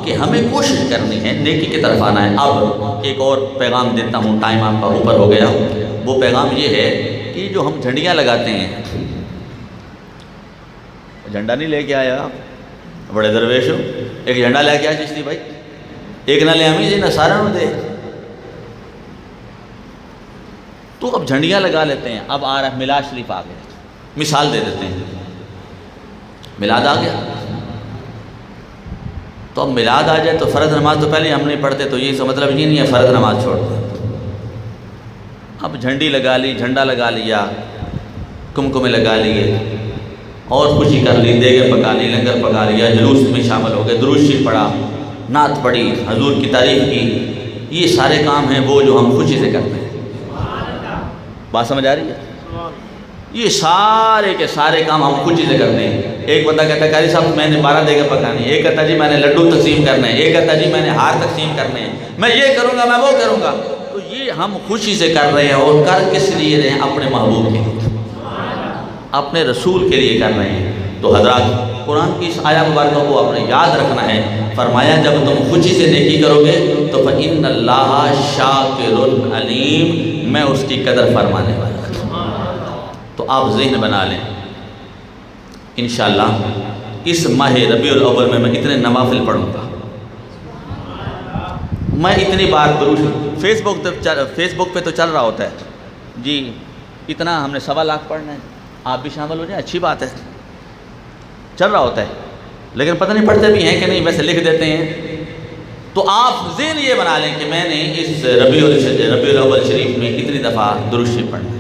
کہ ہمیں کوشش کرنی ہے, نیکی کی طرف آنا ہے. اب ایک اور پیغام دیتا ہوں, ٹائم آپ کا اوپر ہو گیا. وہ پیغام یہ ہے کہ جو ہم جھنڈیاں لگاتے ہیں, جھنڈا نہیں لے کے آیا آپ بڑے درویش ہو, ایک جھنڈا لے کے آیا چشتی بھائی, ایک نہ لے ہمیں جی نہ سارا نہ دے. تو اب جھنڈیاں لگا لیتے ہیں. اب آ رہا ہے میلاد شریف آ گیا, مثال دے دیتے ہیں. میلاد آ گیا تو اب میلاد آ جائے تو فرض نماز تو پہلے ہم نہیں پڑھتے, تو یہ اس کا مطلب یہ نہیں ہے فرض نماز چھوڑ دیں. اب جھنڈی لگا لی, جھنڈا لگا لیا, کمکمے لگا لیے اور خوشی کر لی, دیگیں پکا لی, لنگر پکا لیا, جلوس میں شامل ہو گئے, درود شریف پڑھا, نعت پڑھی, حضور کی تعریف کی. یہ سارے کام ہیں وہ جو ہم خوشی سے کرتے ہیں. بات سمجھ آ رہی ہے؟ یہ سارے کے سارے کام ہم خوشی سے کرتے ہیں. ایک بندہ کہتا ہے قاری صاحب میں نے 12 دیگیں پکانی, ایک کہتا جی میں نے لڈو تقسیم کرنے ہیں, ایک کہتا جی میں نے ہار تقسیم کرنے ہیں, میں یہ کروں گا, میں وہ کروں گا. تو یہ ہم خوشی سے کر رہے ہیں. اور کر کس لیے رہے ہیں؟ اپنے محبوب کے لیے, اپنے رسول کے لیے کر رہے ہیں. تو حضرات قرآن کی اس آیہ مبارکہ کو آپ نے یاد رکھنا ہے. فرمایا جب تم خوشی سے نیکی کرو گے تو فَإِنَّ اللَّهَ شَاكِرٌ عَلِيمٌ, میں اس کی قدر فرمانے والا. تو آپ ذہن بنا لیں انشاءاللہ اس ماہ ربیع الاول میں اتنے نوافل پڑھوں گا، میں اتنی بار درود فیس بک پہ تو چل رہا ہوتا ہے جی اتنا ہم نے 1.25 لاکھ پڑھنا ہے، آپ بھی شامل ہو جائیں، اچھی بات ہے، چل رہا ہوتا ہے، لیکن پتہ نہیں پڑھتے بھی ہیں کہ نہیں، ویسے لکھ دیتے ہیں۔ تو آپ ذہن یہ بنا لیں کہ میں نے اس ربیع الاول شریف میں اتنی دفعہ درود شریف پڑھنا ہے،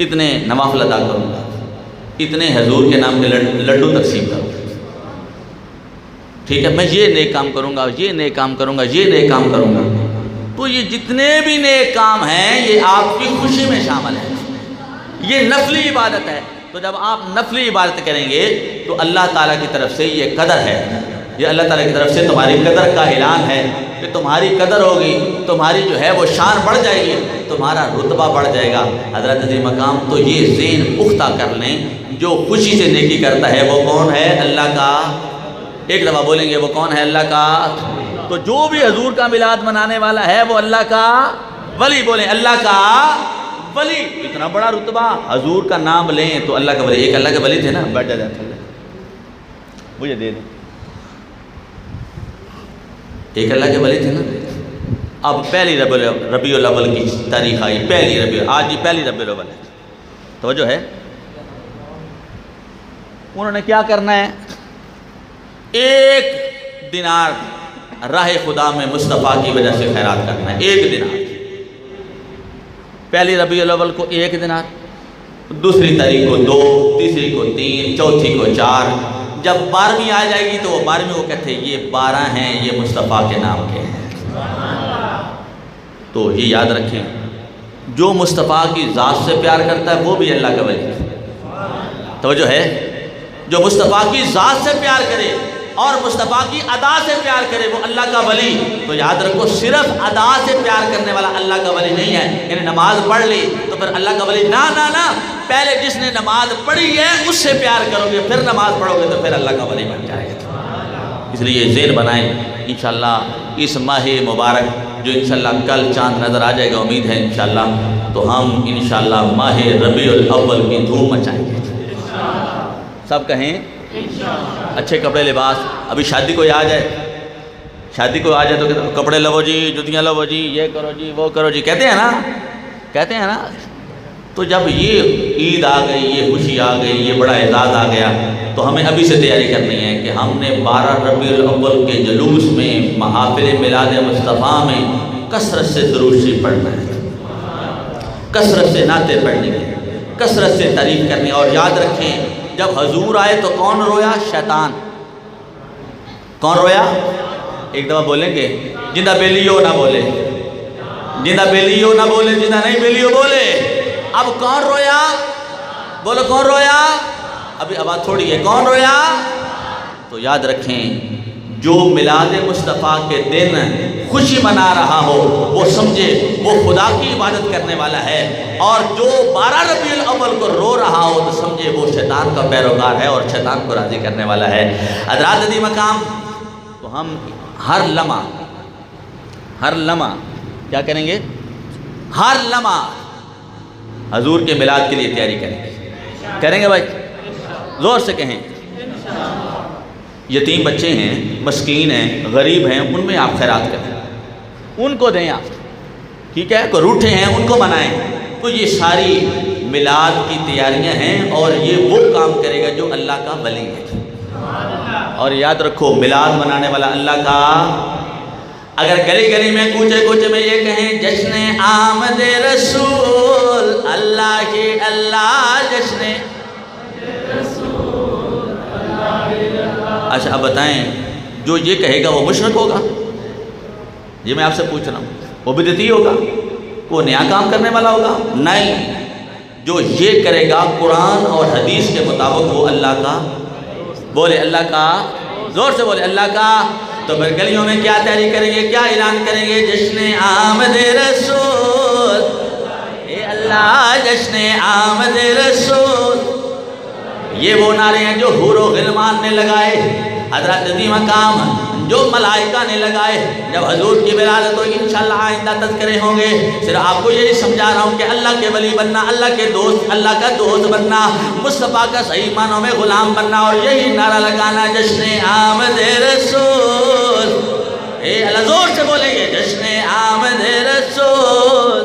اتنے نوافل ادا کروں گا، اتنے حضور کے نام کے لڈو تقسیم کروں گا، ٹھیک ہے، میں یہ نیک کام کروں گا، یہ نیک کام کروں گا، یہ نیک کام کروں گا۔ تو یہ جتنے بھی نیک کام ہیں یہ آپ کی خوشی میں شامل ہیں، یہ نفلی عبادت ہے۔ تو جب آپ نفلی عبادت کریں گے تو اللہ تعالیٰ کی طرف سے یہ قدر ہے، یہ اللہ تعالیٰ کی طرف سے تمہاری قدر کا اعلان ہے کہ تمہاری قدر ہوگی، تمہاری جو ہے وہ شان بڑھ جائے گی، تمہارا رتبہ بڑھ جائے گا۔ حضرت عزیز مقام تو یہ ذہن پختہ کر لیں، جو خوشی سے نیکی کرتا ہے وہ کون ہے؟ اللہ کا، ایک دفعہ بولیں گے وہ کون ہے؟ اللہ کا۔ تو جو بھی حضور کا میلاد منانے والا ہے وہ اللہ کا ولی، بولیں اللہ کا ولی۔ اتنا بڑا رتبہ، حضور کا نام لیں تو اللہ کا ولی۔ ایک اللہ کے ولی تھے نا، بیٹھ جائے مجھے دے دیں، ایک اللہ کے ولی تھے نا۔ اب پہلی ربیع الاول کی تاریخ آئی، پہلی ربیع، آج جی پہلی ربیع الاول ہے، توجہ ہے۔ انہوں نے کیا کرنا ہے؟ 1 دینار راہ خدا میں مصطفیٰ کی وجہ سے خیرات کرنا ہے، 1 دینار۔ پہلی ربیع الاول کو 1 دینار، دوسری تاریخ کو 2، تیسری کو 3، چوتھی کو 4۔ جب 12ویں آ جائے گی تو وہ 12ویں کو کہتے ہیں یہ 12 ہیں، یہ مصطفیٰ کے نام کے ہیں۔ تو یہ یاد رکھیں، جو مصطفیٰ کی ذات سے پیار کرتا ہے وہ بھی اللہ کا ولی ہے، توجہ ہے۔ جو مصطفیٰ کی ذات سے پیار کرے اور مصطفیٰ کی ادا سے پیار کرے وہ اللہ کا ولی۔ تو یاد رکھو، صرف ادا سے پیار کرنے والا اللہ کا ولی نہیں ہے، یعنی نماز پڑھ لی تو پھر اللہ کا ولی، نہ نہ نہ، پہلے جس نے نماز پڑھی ہے اس سے پیار کرو گے، پھر نماز پڑھو گے تو پھر اللہ کا ولی بن جائے گا۔ اس لیے ذہن بنائیں، انشاءاللہ اس ماہ مبارک جو انشاءاللہ کل چاند نظر آ جائے گا، امید ہے انشاءاللہ، تو ہم انشاءاللہ ماہ ربیع الاول کی دھوم مچائیں گے۔ سب کہیں اچھے کپڑے لباس۔ ابھی شادی کوئی آ جائے، شادی کو آ جائے تو کپڑے لو جی، جوتیاں لو جی، یہ کرو جی، وہ کرو جی، کہتے ہیں نا، کہتے ہیں نا۔ تو جب یہ عید آ گئی، یہ خوشی آ گئی، یہ بڑا اعزاز آ گیا، تو ہمیں ابھی سے تیاری کرنی ہے کہ ہم نے 12 ربیع الاول کے جلوس میں، محافل میلاد مصطفیٰ میں کثرت سے درود شریف پڑھنا ہے، کثرت سے نعتیں پڑھنی ہے، کثرت سے تعریف کرنی ہے۔ اور یاد رکھیں، جب حضور آئے تو کون رویا؟ شیطان۔ کون رویا؟ ایک دفعہ بولیں گے، جندہ بیلیو نہ بولے، جندہ بیلیو نہ بولے، جندہ نہیں بیلیو بولے۔ اب کون رویا؟ بولو کون رویا؟ ابھی آواز تھوڑی ہے، کون رویا؟ تو یاد رکھیں، جو میلاد مصطفیٰ کے دن خوشی منا رہا ہو وہ سمجھے وہ خدا کی عبادت کرنے والا ہے، اور جو 12 ربیع الاول کو رو رہا ہو تو سمجھے وہ شیطان کا پیروکار ہے اور شیطان کو راضی کرنے والا ہے۔ حضرات عزیز مقام، تو ہم ہر لمحہ کیا کریں گے؟ ہر لمحہ حضور کے میلاد کے لیے تیاری کریں گے بھائی، زور سے کہیں۔ یتیم بچے ہیں، مسکین ہیں، غریب ہیں، ان میں آپ خیرات کریں، ان کو دیں آپ، ٹھیک ہے؟ کوئی روٹھے ہیں ان کو منائیں۔ تو یہ ساری میلاد کی تیاریاں ہیں، اور یہ وہ کام کرے گا جو اللہ کا ولی ہے۔ اور یاد رکھو، میلاد منانے والا اللہ کا، اگر گلی گلی میں، کوچے کوچے میں یہ کہیں جشن آمد رسول اللہ کے اللہ، جشن۔ اچھا اب بتائیں، جو یہ کہے گا وہ مشرک ہوگا؟ یہ میں آپ سے پوچھ رہا ہوں، وہ بدعتی ہوگا؟ وہ نیا کام کرنے والا ہوگا؟ نہیں، جو یہ کرے گا قرآن اور حدیث کے مطابق وہ اللہ کا، بولے اللہ کا، زور سے بولے اللہ کا۔ تو پھر گلیوں میں کیا تیاری کریں گے، کیا اعلان کریں گے؟ جشن آمد رسول، اے اللہ جشن آمد رسول۔ یہ وہ نعرے ہیں جو حور و غلمان نے لگائے۔ حضرت عزیز مقام، جو ملائکہ نے لگائے جب حضور کی ولادت ہوگی انشاءاللہ آئندہ تذکرے ہوں گے. صرف آپ کو یہی سمجھا رہا ہوں کہ اللہ کے ولی بننا، اللہ کے دوست، اللہ کا دوست بننا، مصطفیٰ کا صحیح معنوں میں غلام بننا، اور یہی نعرہ لگانا جشن آمد رسول. اللہ زور سے بولیں گے جشن آمد رسول،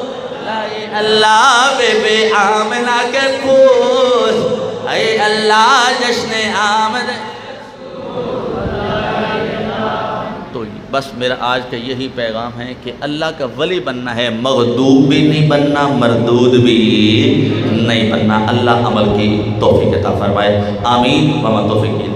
اللہ بے بے آمنہ کے پھول، اے اللہ جشن آمد. تو بس میرا آج کا یہی پیغام ہے کہ اللہ کا ولی بننا ہے، مغضوب بھی نہیں بننا، مردود بھی نہیں بننا. اللہ عمل کی توفیق عطا فرمائے. آمین. وما توفیق